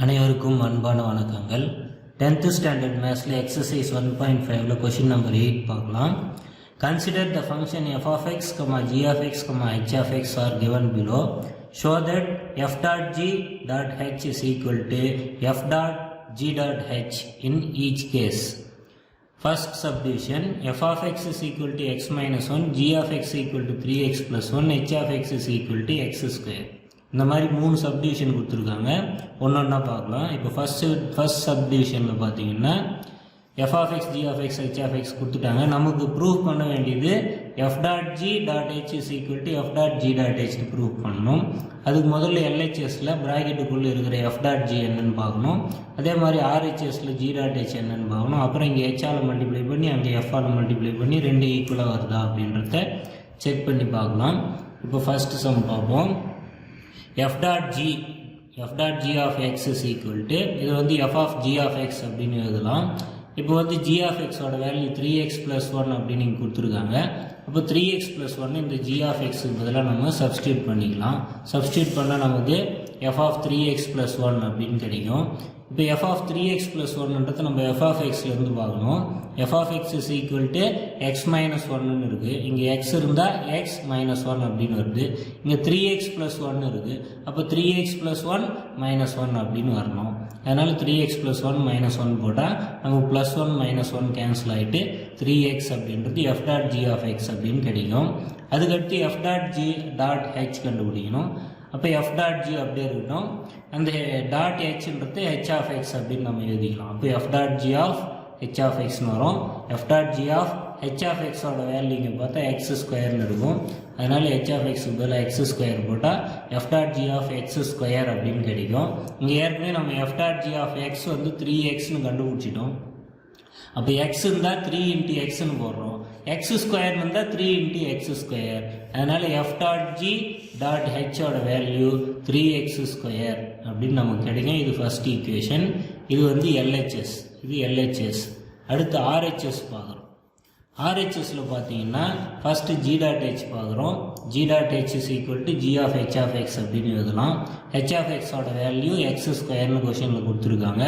அனைவருக்கும் அன்பான வணக்கங்கள். 10th ஸ்டாண்டர்ட் மேத்ஸில் எக்ஸசைஸ் 1.5ல கொஷின் நம்பர் 8 பார்க்கலாம். Consider the function f of x, g of x, h of x are given below. Show that f dot g dot h is equal to f dot g dot h in each case. First subdivision, f of x is equal to x minus 1, g of x equal to 3x plus 1, h of x is equal to x square. இந்த மாதிரி 3 subdivision கொடுத்துருக்காங்க. ஒன்றா பார்க்கலாம். இப்போ first சப்டிவிஷனில் பார்த்தீங்கன்னா f of x, g of x, h of x கொடுத்துட்டாங்க. நமக்கு prove பண்ண வேண்டியது f dot g dot h is equal to f dot g dot h prove பண்ணணும். அதுக்கு முதல்ல LHSல ப்ராக்கெட்டுக்குள்ளே இருக்கிற f dot g என்னன்னு பார்க்கணும். அதே மாதிரி RHSல g dot h என்னன்னு பார்க்கணும். அப்புறம் இங்கே h ஆல் மல்டிப்ளை பண்ணி அங்கே f ஆல் மல்டிப்ளை பண்ணி ரெண்டு ஈக்குவலாக வருதா அப்படின்றத செக் பண்ணி பார்க்கலாம். இப்போ ஃபர்ஸ்ட் சம் பார்ப்போம். f dot g of x is equal to இது வந்து f of g of x அப்படின்னு எழுதலாம். இப்போ வந்து g of x ஓட வேல்யூ 3x plus 1 அப்படின்னு நீங்கள் கொடுத்துருக்காங்க. அப்போ 3x plus 1 இந்த g of x பதிலாக நம்ம சப்ஸ்டியூட் பண்ணிக்கலாம். சப்ஸ்டியூட் பண்ணால் நமக்கு f of 3x plus 1 அப்படின்னு கிடைக்கும். இப்போ f of 3x plus 1ன்றது நம்ம f of xலேருந்து பார்க்கணும். f of x is equal to x minus 1ன்னு இருக்குது. இங்கே x இருந்தால் x minus 1 அப்படின்னு வருது. இங்கே 3x plus 1 இருக்குது. அப்போ 3x plus 1 minus 1 அப்படின்னு வரணும். அதனால் 3x plus 1 minus 1 போட்டால் நமக்கு plus 1 minus 1 கேன்சல் ஆகிட்டு 3x அப்படின்றது f dot g of x அப்படின்னு கிடைக்கும். அதுக்கடுத்து f dot g dot h கண்டுபிடிக்கணும். அப்போ f dot g அப்படியே இருக்கட்டும். அந்த டாட் ஹெச்ன்றது h of x அப்படின்னு நம்ம எழுதிக்கலாம். அப்போ f dot g of h of xன்னு வரும். f dot g of h of x ஓட வேல்யூ இங்கே பார்த்தா x ஸ்கொயர்னு இருக்கும். அதனால h of x பதிலாக x ஸ்கொயர் போட்டால் f dot g of x square அப்படின்னு கிடைக்கும். இங்கே ஏற்கனவே நம்ம f dot g of x வந்து 3xன்னு கண்டுபிடிச்சிட்டோம். அப்போ x இருந்தால் 3 into xன்னு போடுறோம். x ஸ்கொயர் இருந்தால் 3 into x ஸ்கொயர். அதனால் f dot g dot h ஓட வேல்யூ 3x ஸ்கொயர் அப்படின்னு நமக்கு கிடைக்கும். இது ஃபர்ஸ்ட் ஈக்குவேஷன். இது வந்து LHS. இது LHS. அடுத்து RHS பார்க்குறோம். RHSல பார்த்தீங்கன்னா ஃபர்ஸ்ட் g dot h பார்க்குறோம். g dot h is equal to g of h of x அப்படின்னு எழுதலாம். h of x ஓட வேல்யூ x ஸ்கொயர்னு கொஷனில் கொடுத்துருக்காங்க.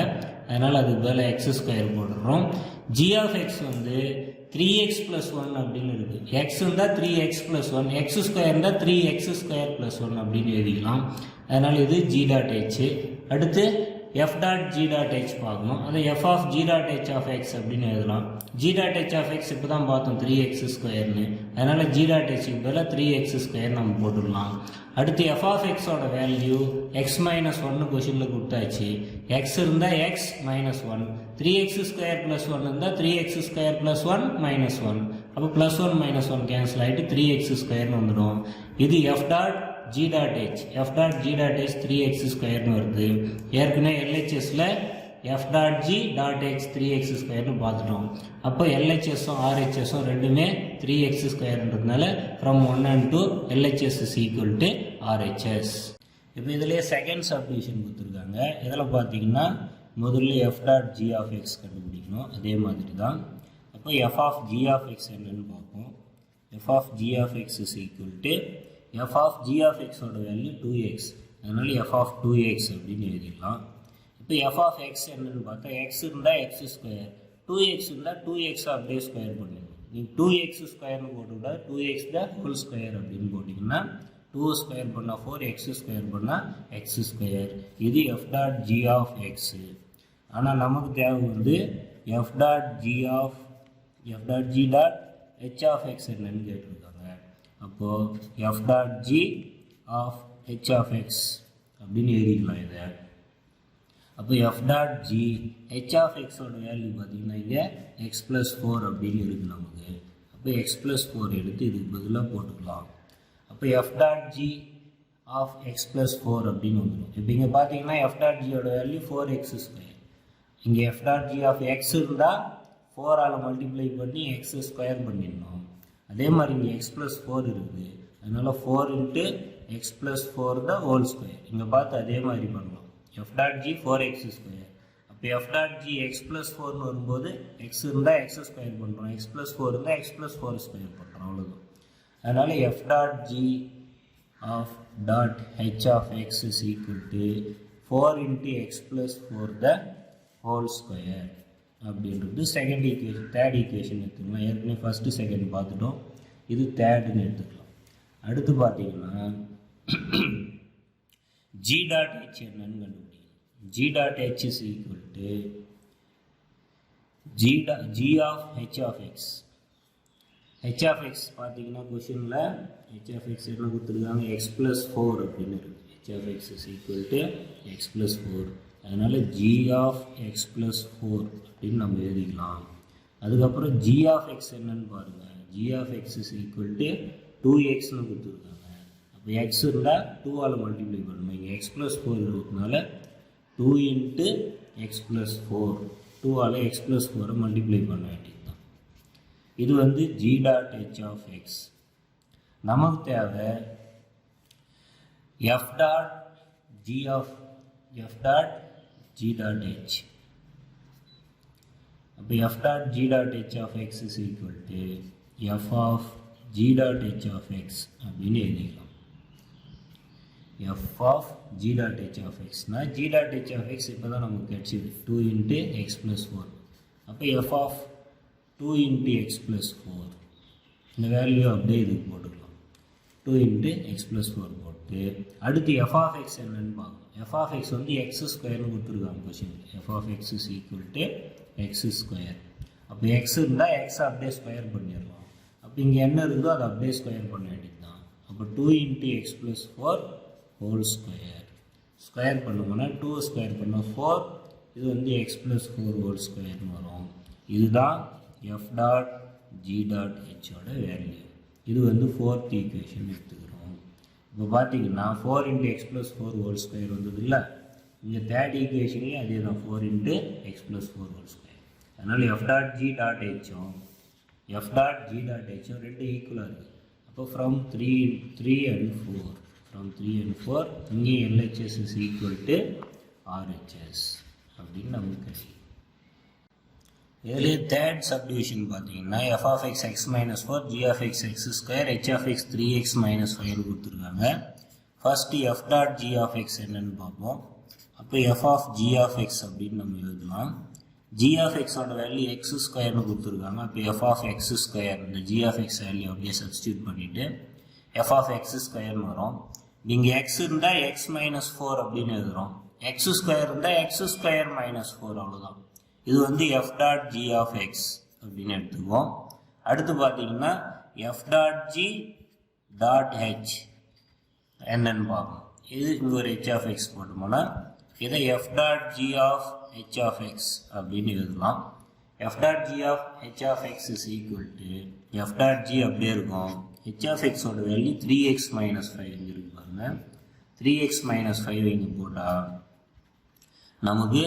அதனால் அதுக்கு பதில் x ஸ்கொயர் போடுறோம். g of x வந்து 3x plus 1 அப்படின்னு இருக்குது. x இருந்தால் 3x plus 1, x ஸ்கொயர் இருந்தால் 3x ஸ்கொயர் plus 1 அப்படின்னு எழுதிக்கலாம். அதனால் இது g dot h. அடுத்து f dot g dot h பார்க்கணும். அது f of g dot h of x அப்படின்னு எழுதலாம். g dot h of x இப்போ தான் பார்த்தோம் 3x ஸ்கொயர்னு. அதனால் g dot h பதிலாக 3x ஸ்கொயர் நம்ம போட்டுடலாம். அடுத்து f of x ஓட வேல்யூ x minus 1 கொஷனில் கொடுத்தாச்சு. x இருந்தால் x minus 1, 3x square plus 1 இருந்தால் 3x ஸ்கொயர் plus 1 minus 1. அப்போ plus 1 minus 1 கேன்சல் ஆகிட்டு 3x ஸ்கொயர்னு வந்துடும். இது f dot g dot h. f dot g dot h 3x ஸ்கொயர்னு வருது. ஏற்கனவே LHSல f dot g dot h 3x ஸ்கொயர்னு பார்த்துட்டோம். அப்போ LHSம் RHSம் ரெண்டுமே 3x ஸ்கொயர்ன்றதுனால from 1 and 2 LHS is equal to RHS. இப்போ இதிலே செகண்ட் சப்டிவிஷன் கொடுத்துருக்காங்க. இதில் பார்த்தீங்கன்னா முதல்ல f dot g of x கண்டுபிடிக்கணும். அதே மாதிரி தான். அப்போ f of g of x என்னன்னு பார்ப்போம். f of g of x is equal to f of g of x ஓட வேல்யூ 2x. அதனால f of 2x அப்படின்னு எழுதிடலாம். இப்போ f of x என்னன்னு பார்த்தா x இருந்தால் x ஸ்கொயர், 2x இருந்தால் 2x அப்படியே ஸ்கொயர் பண்ணிடணும். நீங்கள் 2x ஸ்கொயர்னு போட்டுவிட்டா 2x தான் ஹோல் ஸ்கொயர் அப்படின்னு போட்டிங்கன்னா 2 ஸ்கொயர் பண்ணால் 4, x ஸ்கொயர் பண்ணால் x ஸ்கொயர். இது f dot g of x. ஆனால் நமக்கு தேவை வந்து f dot g dot h of x என்னன்னு கேட்டிருக்காங்க. அப்போது f dot g of h of x அப்படின்னு எழுதிக்கலாம் இதை. அப்போ f dot g h of x ஓட வேல்யூ பார்த்தீங்கன்னா இங்கே x plus 4 அப்படின்னு இருக்குது நமக்கு. அப்போ x plus 4 எடுத்து இதுக்கு பதிலாக போட்டுக்கலாம். அப்போ f dot g of x plus 4 அப்படின்னு வந்துடும். இப்போ இங்கே பார்த்தீங்கன்னா f dot g ஓட வேல்யூ 4x ஸ்கொயர். இங்கே f dot g of x இருந்தால் 4 ஆல் மல்டிப்ளை பண்ணி x ஸ்கொயர் பண்ணிடணும். அதே மாதிரி இங்கே x plus 4 இருக்குது. அதனால் 4 into x plus 4 தான் ஹோல் ஸ்கொயர். இங்கே பார்த்து அதே மாதிரி பண்ணலாம். f dot g 4x square. அப்போ f dot g x plus 4னு வரும்போது x இருந்தால் x ஸ்கொயர் பண்ணுறோம், x plus 4 இருந்தால் x plus 4 ஸ்கொயர் பண்ணுறோம். அவ்வளோதான். அதனால் f dot g of dot h of x is equal to 4 into x plus 4 the whole square அப்படின்றது second equation. Third equation எடுத்துக்கலாம். ஏற்கனவே ஃபஸ்ட்டு செகண்ட் பார்த்துட்டோம், இது தேர்டுன்னு எடுத்துக்கலாம். அடுத்து பார்த்தீங்கன்னா g dot h என்னன்னு கண்டுபிடிக்கணும். g dot h is equal to g of h of x. h of x பார்த்தீங்கன்னா கொஷினில் h of x என்ன கொடுத்துருக்காங்க, x plus 4 அப்படின்னு இருக்குது. h of x is equal to x plus 4. அதனால் g of x plus 4 அப்படின்னு நம்ம எழுதிக்கலாம். அதுக்கப்புறம் g of x என்னன்னு பாருங்கள். g of x is equal to 2xன்னு கொடுத்துருக்காங்க. அப்போ x இருந்தால் 2ஆல் மல்டிப்ளை பண்ணணும். இங்கே x plus 4 இருக்கிறதுனால 2 into x plus 4, 2ஆல் x plus 4 multiply பண்ண வேண்டியது தான். இது வந்து g dot h of x. நமக்கு தேவை f dot g dot h. அப்போ f dot g dot h of x is equal to f of g dot h of x அப்படின்னு எழுதிக்கலாம். f of g dot h of x னா g dot h of x இப்போ தான் நமக்கு கிடைச்சிது 2 into x plus 4. அப்போ f of 2 into x plus 4 இந்த value அப்படியே இதுக்கு போட்டுக்கலாம். 2 into x plus 4 போட்டு அடுத்து f of x என்னன்னு பார்க்கணும். f of x வந்து x ஸ்கொயர்னு கொடுத்துருக்காங்க question. f of x is equal to x square. அப்போ x இருந்தால் x அப்படியே ஸ்கொயர் பண்ணிடலாம். அப்போ இங்கே என்ன இருந்தோ அதை அப்படியே ஸ்கொயர் பண்ண வேண்டியது தான். அப்போ 2 into x plus 4 whole square. Square பண்ணுவோம்னா 2 ஸ்கொயர் பண்ணால் 4, இது வந்து x plus 4 whole squareனு வரும். இதுதான் f dot g dot h ஓட வேல்யூ. இது வந்து ஃபோர்த் ஈக்குவேஷன் எடுத்துக்கிறோம். இப்போ பார்த்தீங்கன்னா 4 into x plus 4 whole square வந்தது இல்லை, இங்கே தேர்ட் ஈக்குவேஷன்லேயும் அதே தான் 4 into x plus 4 whole square. அதனால் f dot g dot hம் f dot g dot hம் ரெண்டு ஈக்குவலாக இருக்குது. அப்போ ஃப்ரம் 3 and 4, from 3 and 4 இங்கே LHS is equal to RHS அப்படின்னு நமக்கு கிடைக்கும். இதிலே தேர்ட் சப்டிவிஷன் பார்த்தீங்கன்னா f of x x minus 4, g of x x square, h of x 3x minus 5 கொடுத்துருக்காங்க. First f dot g of x என்னன்னு பார்ப்போம். அப்போ f of g of x அப்படின்னு நம்ம எழுதலாம். g of x ஓட value x ஸ்கொயர்னு கொடுத்துருக்காங்க. அப்போ f of x ஸ்கொயர் இந்த g of x வேல்யூ அப்படியே சப்ஸ்டியூட் பண்ணிவிட்டு f of x ஸ்கொயர்னு வரும். நீங்கள் x இருந்தால் x minus 4 அப்படின்னு எழுதுகிறோம். x ஸ்கொயர் இருந்தால் x ஸ்கொயர் minus 4 அவ்வளோதான். இது வந்து f dot g of x அப்படின்னு எடுத்துக்குவோம். அடுத்து பார்த்தீங்கன்னா f dot g dot h என்னன்னு பார்ப்போம். இது இங்கே ஒரு h of x போட்டோம்னா இதை f dot g of h of x அப்படின்னு எழுதலாம். f dot g of h of x is equal to f dot g அப்படியே இருக்கும். h of x ஓட வேல்யூ 3x minus 5 இங்கே இருக்கு பாருங்க. 3x minus 5 இங்கே போட்டால் நமக்கு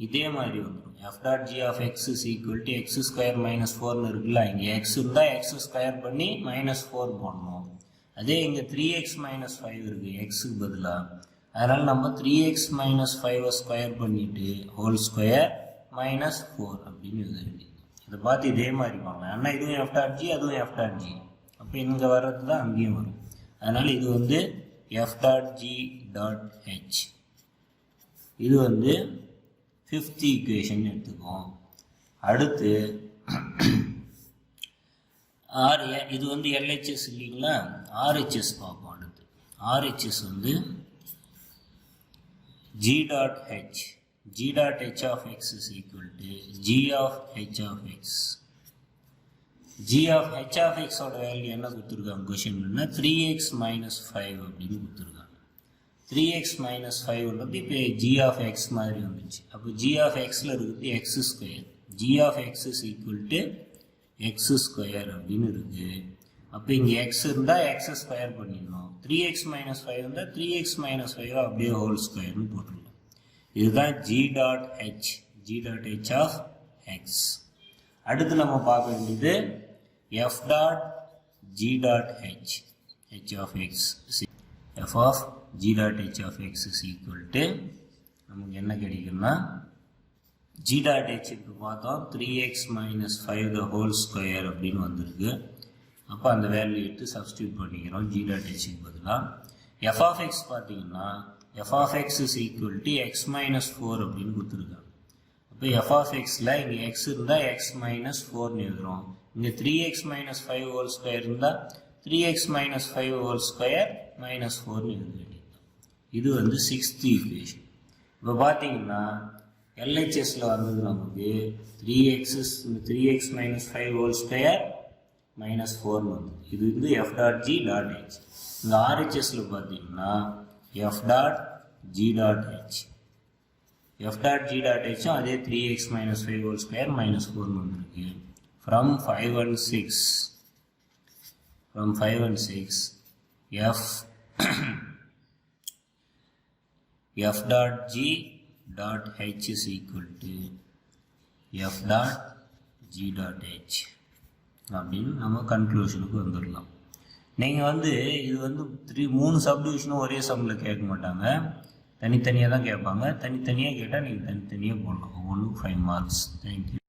இதே மாதிரி வந்துடும். f dot g of x is equal to x square minus 4னு இருக்குல்ல, இங்கே x இருந்தால் x ஸ்கொயர் பண்ணி minus 4 போடணும். அதே இங்கே 3x minus 5 இருக்குது எக்ஸுக்கு பதிலாக. அதனால் நம்ம 3x minus 5 ஸ்கொயர் பண்ணிவிட்டு ஹோல் ஸ்கொயர் minus 4 அப்படின்னு எழுத வேண்டியது. இதை பார்த்து இதே மாதிரி வாங்க. ஆனால் இதுவும் f dot g அதுவும் f dot g. அப்போ இங்கே வர்றது தான் அங்கேயும் வரும். அதனால் இது வந்து f dot g dot h. இது வந்து ஃபிஃப்த் ஈக்குவேஷன் எடுத்துக்குவோம். அடுத்து இது வந்து LHS இல்லைங்களா, RHS பார்ப்போம். அடுத்து RHS வந்து g dot h. g dot h of x is equal to g of h of x. g of h of x ஓட வேல்யூ என்ன கொடுத்துருக்காங்க கொஷின்னா 3x minus 5 அப்படின்னு கொடுத்துருக்காங்க. 3x minus 5 இப்போ g of x மாதிரி வந்துச்சு. அப்போ g of xல இருக்குது x square. g of x is equal to x square அப்படின்னு இருக்குது. அப்போ இங்கே x இருந்தால் x ஸ்கொயர் பண்ணிடணும். 3x minus 5 இருந்தால் 3x minus 5 அப்படியே ஹோல் ஸ்கொயர்னு போட்டுடணும். இதுதான் g dot h, g dot h of x. அடுத்து நம்ம பார்க்க வேண்டியது f dot g dot h, h of x. f of g dot h of x is equal to நமக்கு என்ன கிடைக்குன்னா g dot h இப்போ பார்த்தோம் 3x minus 5 the whole square அப்படின்னு வந்திருக்கு. அப்போ அந்த வேல்யூ எடுத்து சப்ஸ்டியூட் பண்ணிக்கிறோம் g dot h பதிலாக. f of x பார்த்தீங்கன்னா f of x is equal to x minus 4 அப்படின்னு கொடுத்துருக்காங்க. அப்போ f of xல இங்கே x இருந்தால் x minus 4 எழுதுறோம். இங்கே 3x minus 5 whole square இருந்தால் 3x minus 5 whole square minus 4 எழுத வேண்டியது. இது வந்து 6th equation. இப்போ பார்த்தீங்கன்னா LHSல வந்தது நமக்கு 3x minus 5 whole square minus 4 வந்து இது வந்து f dot g dot h. இந்த RHSல பார்த்தீங்கன்னா f dot g dot h. f dot g dot h அதே 3x minus 5 whole square minus 4 வந்துருக்கு. From 5 and 6 f f dot g dot h is equal to f dot g dot h அப்படின்னு நம்ம கன்க்ளூஷனுக்கு வந்துடலாம். நீங்கள் வந்து இது வந்து 3 சப்டிவிஷனும் ஒரே சம்மில் கேட்க மாட்டாங்க, தனித்தனியாக தான் கேட்பாங்க. தனித்தனியாக கேட்டால் நீங்கள் தனித்தனியாக போடலாம். ஒவ்வொன்றுக்கு 5 marks. தேங்க்யூ.